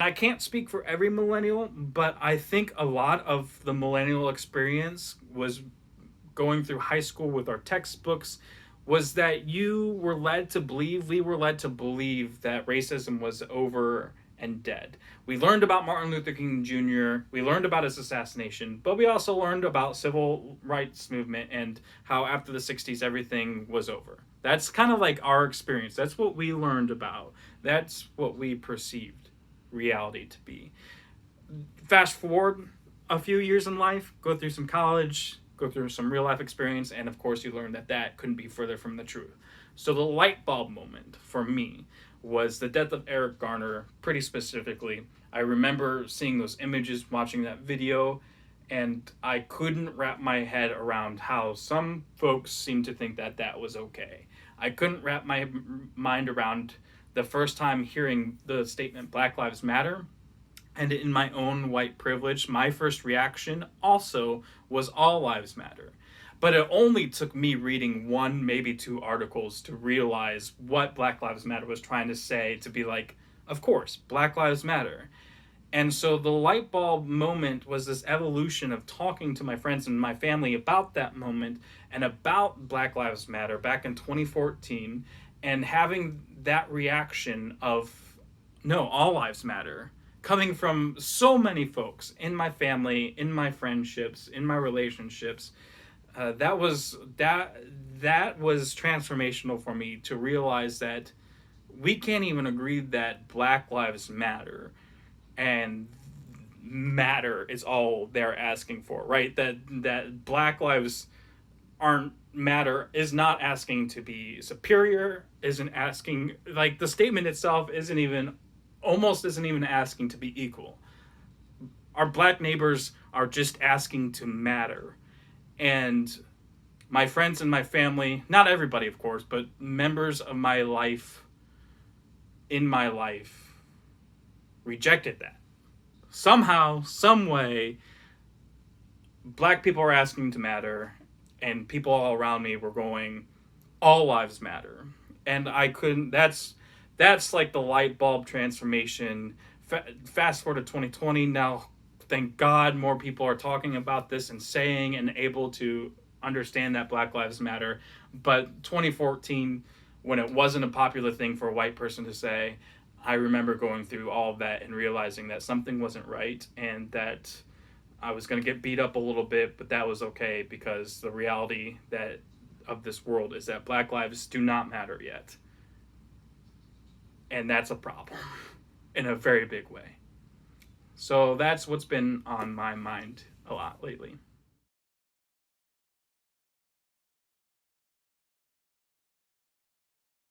I can't speak for every millennial, but I think a lot of the millennial experience was going through high school with our textbooks, was that we were led to believe that racism was over and dead. We learned about Martin Luther King Jr., we learned about his assassination, but we also learned about civil rights movement and how after the 60s everything was over. That's kind of like our experience. That's what we learned about. That's what we perceived reality to be. Fast forward a few years in life, go through some college, go through some real life experience, and of course, you learn that that couldn't be further from the truth. So, the light bulb moment for me was the death of Eric Garner, pretty specifically. I remember seeing those images, watching that video, and I couldn't wrap my head around how some folks seem to think that that was okay. I couldn't wrap my mind around the first time hearing the statement Black Lives Matter, and in my own white privilege, my first reaction also was all lives matter. But it only took me reading one, maybe two articles to realize what Black Lives Matter was trying to say, to be like, of course, Black Lives Matter. And so the light bulb moment was this evolution of talking to my friends and my family about that moment and about Black Lives Matter back in 2014, and having that reaction of, no, all lives matter, coming from so many folks in my family, in my friendships, in my relationships. That was transformational for me to realize that we can't even agree that Black Lives Matter, and matter is all they're asking for, right? That Black lives aren't matter is not asking to be superior, isn't asking, like, the statement itself isn't even asking to be equal. Our black neighbors are just asking to matter. And my friends and my family, not everybody of course, but members of my life, in my life, rejected that. Somehow, some way, black people are asking to matter, and people all around me were going, all lives matter. And I couldn't, that's like the light bulb transformation. Fast forward to 2020 now, thank God more people are talking about this and saying and able to understand that Black Lives Matter. But 2014, when it wasn't a popular thing for a white person to say, I remember going through all of that and realizing that something wasn't right, and that I was going to get beat up a little bit, but that was okay, because the reality that of this world is that Black lives do not matter yet. And that's a problem in a very big way. So that's what's been on my mind a lot lately.